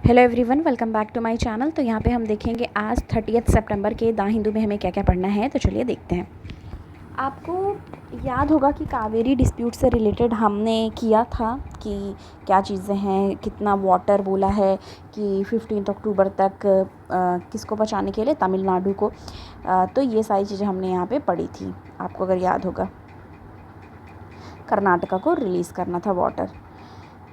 Hello everyone, welcome back to my channel. तो यहाँ पे हम देखेंगे आज 30 सितंबर के द हिंदू में हमें क्या क्या पढ़ना है। तो चलिए देखते हैं। आपको याद होगा कि कावेरी डिस्प्यूट से रिलेटेड हमने किया था कि क्या चीज़ें हैं, कितना वाटर बोला है कि 15 अक्टूबर तक किसको बचाने के लिए, तमिलनाडु को। तो ये सारी चीज़ें हमने यहाँ पे पढ़ी थी, आपको अगर याद होगा। कर्नाटका को रिलीज़ करना था वाटर,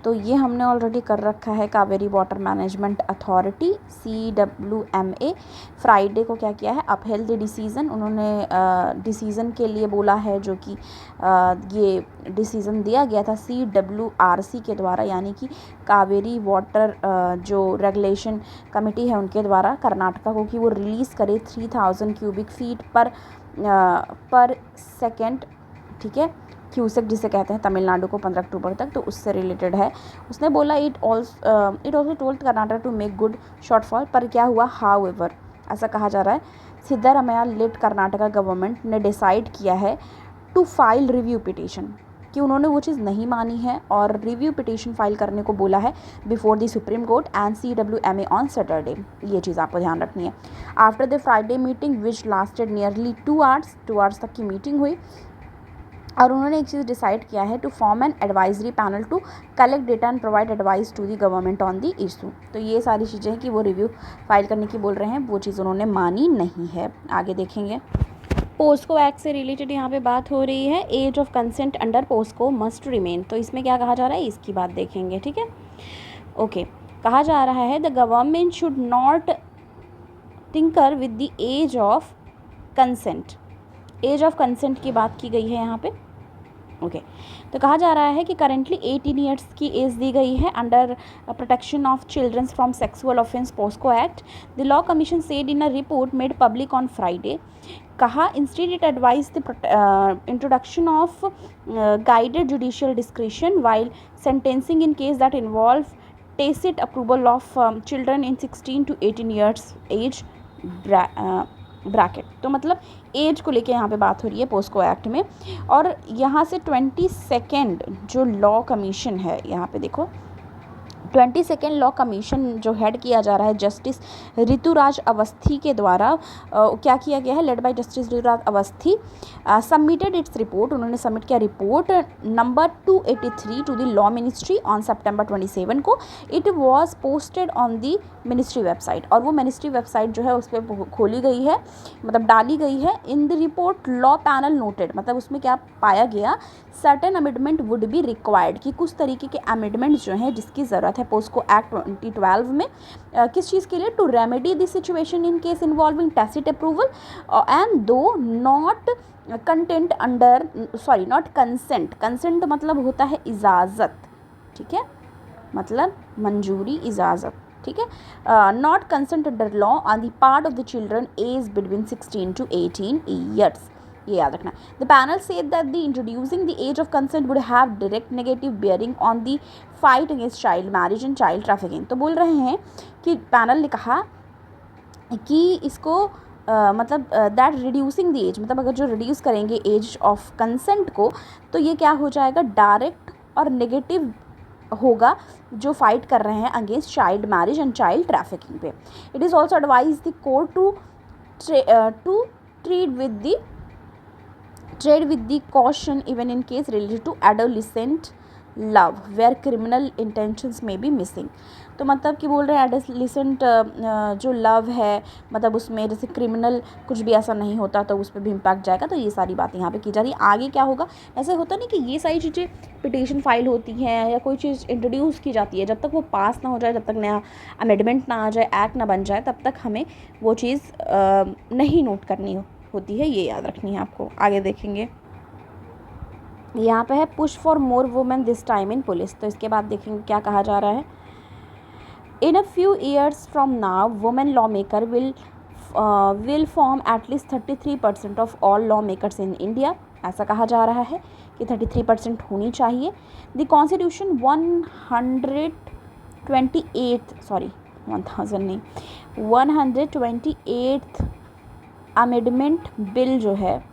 तो ये हमने ऑलरेडी कर रखा है। Kaveri water management authority CWMA Friday को क्या किया है, अपहेल्ड द डिसीज़न। उन्होंने डिसीज़न के लिए बोला है, जो कि ये डिसीज़न दिया गया था CWRC के द्वारा, यानी कि कावेरी वाटर जो रेगुलेशन कमेटी है उनके द्वारा कर्नाटका को, कि वो रिलीज़ करे 3000 क्यूबिक फीट पर सेकेंड, ठीक है, क्यूसेक जिसे कहते हैं, तमिलनाडु को 15 अक्टूबर तक। तो उससे रिलेटेड है। उसने बोला it also told Karnataka to make good shortfall. पर क्या हुआ, हाउएवर ऐसा कहा जा रहा है, सिद्धारमैया लेड कर्नाटका गवर्नमेंट ने डिसाइड किया है टू फाइल रिव्यू पिटीशन, कि उन्होंने वो चीज़ नहीं मानी है और रिव्यू पिटीशन फाइल करने को बोला है before the supreme court and CWMA on Saturday. ये चीज़ आपको ध्यान रखनी है। After the Friday meeting which lasted nearly 2 hours तक की मीटिंग हुई, और उन्होंने एक चीज़ डिसाइड किया है to form an advisory panel to collect data and provide advice to the government on the issue. तो ये सारी चीज़ें हैं कि वो रिव्यू फाइल करने की बोल रहे हैं, वो चीज़ उन्होंने मानी नहीं है। आगे देखेंगे। पोस्को एक्ट से रिलेटेड यहाँ पे बात हो रही है। Age of consent under POCSO must remain. तो इसमें क्या कहा जा रहा है, इसकी बात देखेंगे, ठीक है। ओके, कहा जा रहा है the government should not tinker with the age of consent. Age of consent की बात की गई है यहाँ पे। ओके, तो कहा जा रहा है कि करेंटली 18 ईयर्स की एज दी गई है under protection of childrens from sexual offence POCSO act. The law commission said in a report made public on Friday, कहा instead it advise the introduction of guided judicial discretion while sentencing in case that involve tacit approval of children in 16 to 18 years age bracket. तो मतलब as को लेके यहाँ पे बात हो रही है पोस्को एक्ट में। और यहाँ से 22nd जो लॉ कमीशन है, यहाँ पे देखो 22nd लॉ कमीशन जो हेड किया जा रहा है जस्टिस ऋतुराज अवस्थी के द्वारा, क्या किया गया है, led by justice Rituraj Awasthi, submitted its report. उन्होंने सबमिट किया report number 283 to the law ministry on September 27 को। It was posted on the ministry website, और वो मिनिस्ट्री वेबसाइट जो है उस पर खोली गई है, मतलब डाली गई है। In the report law panel noted, मतलब उसमें क्या पाया गया, certain amendment would be required, कि कुछ तरीके के अमेंडमेंट्स जो हैं जिसकी ज़रूरत है पोस्को एक्ट 2012 में, किस चीज़ के लिए, to remedy the situation in case involving tacit approval and though not content under not consent. Consent मतलब होता है इजाज़त, ठीक है, मतलब मंजूरी, इजाज़त, ठीक है। Not consent under law on the part of the children age between 16 to 18 years, ये याद रखना। The panel said that the introducing the age of consent would have direct negative bearing on the fight against child marriage and child trafficking. तो बोल रहे हैं कि panel ने कहा कि इसको मतलब दैट रिड्यूसिंग द एज, मतलब अगर जो रिड्यूस करेंगे एज ऑफ कंसेंट को, तो ये क्या हो जाएगा, डायरेक्ट और नेगेटिव होगा जो फाइट कर रहे हैं against child marriage and child trafficking पे। It is also advise the court to trade with the caution even in case related to adolescent love where criminal intentions may be missing। तो मतलब कि बोल रहे हैं एडोलेसेंट जो love है, मतलब उसमें जैसे क्रिमिनल कुछ भी ऐसा नहीं होता तो उस पर भी इम्पैक्ट जाएगा। तो ये सारी बातें यहाँ पे की जा रही है। आगे क्या होगा, ऐसे होता नहीं कि ये सारी चीज़ें पिटीशन फाइल होती हैं या कोई चीज़ इंट्रोड्यूस की जाती है, जब तक वो पास ना हो जाए, जब तक नया अमेंडमेंट ना आ जाए, एक्ट ना बन जाए, तब तक हमें वो चीज़ नहीं नोट करनी होती है, ये याद रखनी है आपको। आगे देखेंगे, यहाँ पे है push for more women this time in police. तो इसके बाद देखेंगे क्या कहा जा रहा है। In a few years from now women law maker will form at least 33% of all law makers in India. ऐसा कहा जा रहा है कि 33% होनी चाहिए। The constitution 128th amendment bill जो है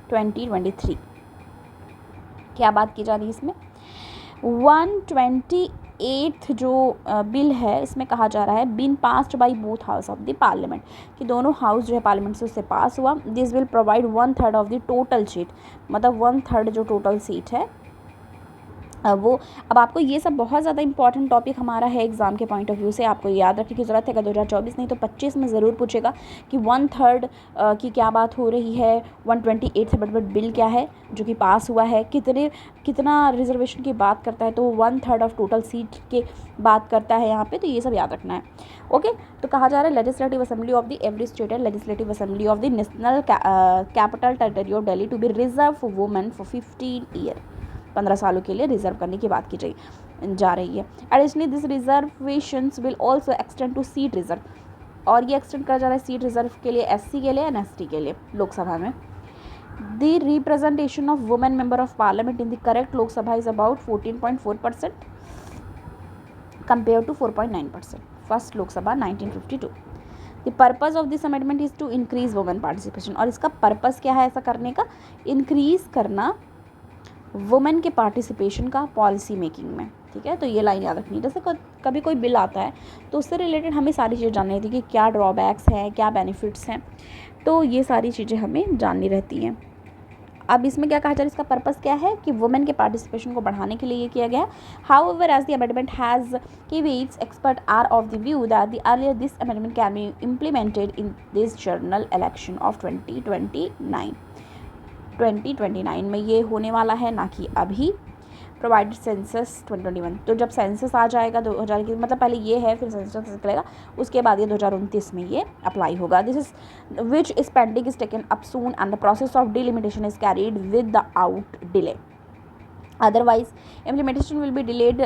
2023, क्या बात की जा रही है इसमें, 128 8th जो बिल है इसमें कहा जा रहा है been passed by both house of the parliament, कि दोनों हाउस जो है पार्लियामेंट से उससे पास हुआ। This will provide 1/3 of the total seat, मतलब 1/3 जो टोटल सीट है वो। अब आपको ये सब बहुत ज़्यादा इंपॉर्टेंट टॉपिक हमारा है एग्ज़ाम के पॉइंट ऑफ व्यू से, आपको याद रखने की ज़रूरत है। अगर 2024 नहीं तो 25 में ज़रूर पूछेगा कि 1/3 की क्या बात हो रही है, 128th अमेंडमेंट बिल क्या है जो कि पास हुआ है, कितना रिजर्वेशन की बात करता है, तो 1/3 ऑफ टोटल सीट के बात करता है यहाँ पे, तो ये सब याद रखना है। ओके, तो कहा जा रहा है legislative assembly of the every state and legislative assembly of the national capital territory of Delhi to be reserve for women for 15 year, 15 सालों के लिए रिजर्व करने की बात की जा रही है। Additionally this reservations will also extend to seat reserve, और ये एक्सटेंड करा जा रहा है सीट रिजर्व के लिए, एससी के लिए एंड एसटी के लिए लोकसभा में। The representation of women member of parliament in the correct Lok Sabha is about 14.4% compare to 4.9% first Lok Sabha 1952। The purpose of this amendment is to increase women participation, और इसका पर्पज़ क्या है ऐसा करने का, इंक्रीज़ करना वुमेन के पार्टिसिपेशन का पॉलिसी मेकिंग में। ठीक है, तो ये लाइन याद रखनी है। जैसे कभी कोई बिल आता है तो उससे रिलेटेड हमें सारी चीज़ें जाननी रहती है कि क्या ड्रॉबैक्स हैं, क्या बेनिफिट्स हैं, तो ये सारी चीज़ें हमें जाननी रहती हैं। अब इसमें क्या कहा जा रहा है, इसका पर्पज़ क्या है कि वुमेन के पार्टिसिपेशन को बढ़ाने के लिए ये किया गया है। However as the amendment has caveats, expert are of the view that the earlier this amendment can be implemented in this general election of 2029 में ये होने वाला है, ना कि अभी। प्रोवाइडेड सेंसस 2021, तो जब सेंसस आ जाएगा 2000 की, मतलब पहले ये है फिर सेंसस निकलेगा, उसके बाद ये 2029 में ये अप्लाई होगा। This is which is pending is taken up soon and the process of delimitation is carried with the out delay, otherwise implementation will be delayed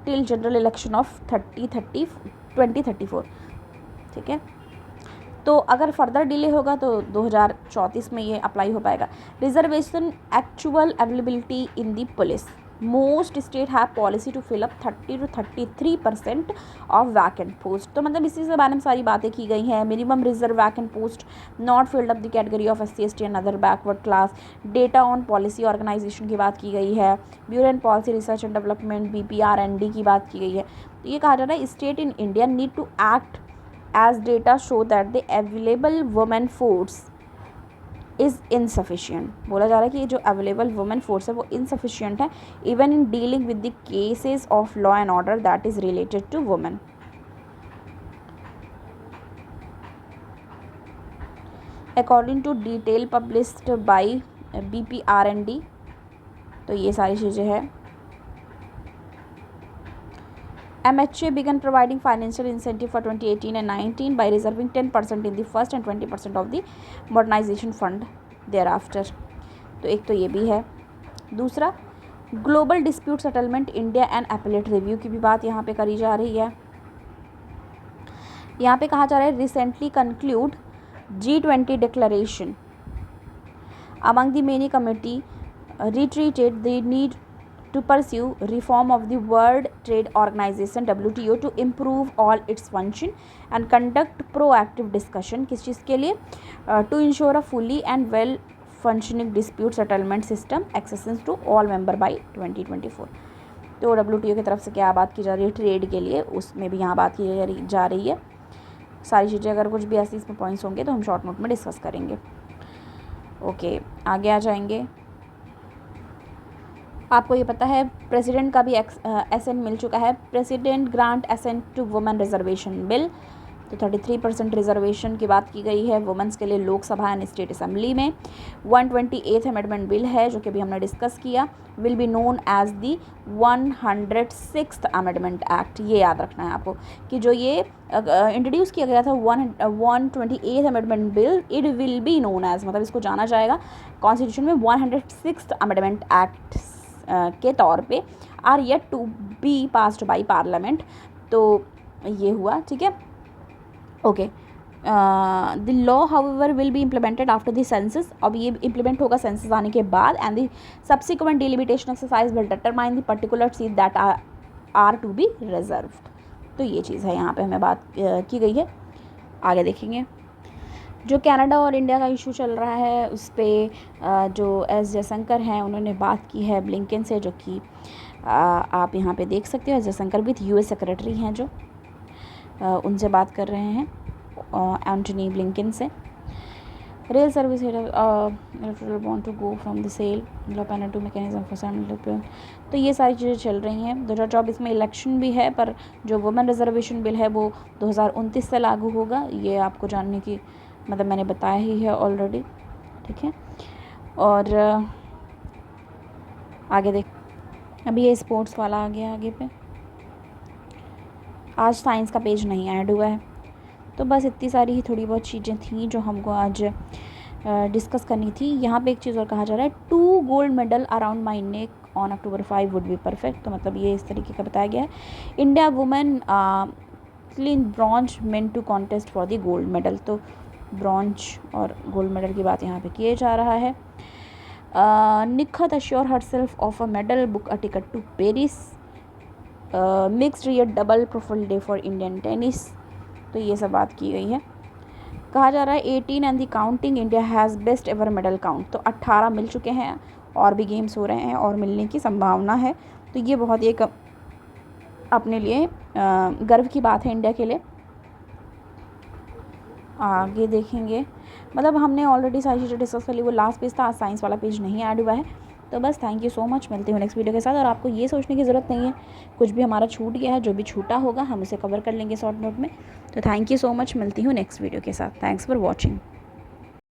till general election of 2034। ठीक है, तो अगर फर्दर डिले होगा तो 2034 में ये apply हो पाएगा। Reservation actual availability in the police, most state have policy to fill up 30 to 33% of vacant post, तो मतलब इसी से बारे में सारी बातें की गई हैं। Minimum reserve vacant post not filled up the category of SC ST and other backward class. Data on policy organisation की बात की गई है। Bureau and policy research and development BPRND की बात की गई है। तो ये कहा जा रहा है state in India need to act as data show that the available women force is insufficient, बोला जा रहा है कि जो available women force है वो insufficient है even in dealing with the cases of law and order that is related to women। according to detail published by BPRND, तो ये सारी चीज़ें हैं। MHA began providing financial incentive for 2018 and 19 by reserving 10% in the first and 20% of the modernization fund thereafter। तो एक तो ये भी है। दूसरा, global dispute settlement India and appellate review की भी बात यहाँ पे करी जा रही है। यहाँ पे कहा जा रहा है recently conclude G20 declaration among the many committee reiterated the need to pursue reform of the World Trade Organization WTO to improve all its function and conduct proactive discussion, किस चीज़ के लिए, to ensure a fully and well functioning dispute settlement system accessible to all member by 2024। तो WTO की तरफ से क्या बात की जा रही है ट्रेड के लिए, उसमें भी यहाँ बात की जा रही है। सारी चीज़ें अगर कुछ भी ऐसी इसमें पॉइंट्स होंगे तो हम शॉर्ट नोट में डिस्कस करेंगे। ओके, आगे आ जाएंगे। आपको ये पता है प्रेसिडेंट का भी एसेंट मिल चुका है। President grant assent to women reservation bill, तो 33% रिजर्वेशन की बात की गई है वुमेंस के लिए लोकसभा एंड स्टेट असेंबली में। 128th अमेंडमेंट बिल है जो कि अभी हमने डिस्कस किया, will be known as the 106th amendment act. ये याद रखना है आपको कि जो ये इंट्रोड्यूस किया गया था 128th amendment bill, it will be known as, मतलब इसको जाना जाएगा कॉन्स्टिट्यूशन में 106th अमेंडमेंट एक्ट के तौर पे, are yet to be passed by parliament. तो ये हुआ, ठीक है। Okay, the law however will be implemented after the census, अब ये इम्प्लीमेंट होगा सेंसस आने के बाद, and the subsequent delimitation exercise will determine the particular seat that are to be reserved. तो ये चीज़ है यहाँ पे हमें बात की गई है। आगे देखेंगे जो कनाडा और इंडिया का इशू चल रहा है उस पर जो एस जयशंकर हैं उन्होंने बात की है ब्लिंकन से, जो कि आप यहाँ पे देख सकते हो जयशंकर विथ यूएस सेक्रेटरी हैं जो उनसे बात कर रहे हैं एंटनी ब्लिंकन से। Rail service want to go from the cell panel to mechanism for settlement. तो ये सारी चीज़ें चल रही हैं। 2024 में इलेक्शन भी है, पर जो वुमेन रिजर्वेशन बिल है वो 2029 से लागू होगा। ये आपको जानने की मतलब मैंने बताया ही है ऑलरेडी, ठीक है। और आगे देख, अभी ये स्पोर्ट्स वाला आ गया आगे पे। आज साइंस का पेज नहीं ऐड हुआ है। तो बस इतनी सारी ही थोड़ी बहुत चीज़ें थी जो हमको आज डिस्कस करनी थी। यहाँ पे एक चीज़ और कहा जा रहा है, 2 gold medal around my neck on October 5 would be perfect. तो मतलब ये इस तरीके का बताया गया है। India women clean bronze meant to contest for the gold medal. तो ब्रॉन्ज और गोल्ड मेडल की बात यहाँ पे किए जा रहा है। Nikhat assure herself of a medal, book a ticket to Paris, mixed rear double profile day for Indian tennis. तो ये सब बात की गई है। कहा जा रहा है 18 and the counting, India has best ever medal count. तो 18 मिल चुके हैं और भी गेम्स हो रहे हैं और मिलने की संभावना है। तो ये बहुत एक अपने लिए गर्व की बात है इंडिया के लिए। आगे देखेंगे, मतलब हमने ऑलरेडी सारी चीज़ें डिस्कस कर ली। वो लास्ट पेज था, आज साइंस वाला पेज नहीं ऐड हुआ है। तो बस थैंक यू सो मच, मिलती हूँ नेक्स्ट वीडियो के साथ। और आपको ये सोचने की ज़रूरत नहीं है कुछ भी हमारा छूट गया है, जो भी छूटा होगा हम उसे कवर कर लेंगे शॉर्ट नोट में। तो थैंक यू सो मच, मिलती हूँ नेक्स्ट वीडियो के साथ। Thanks for watching.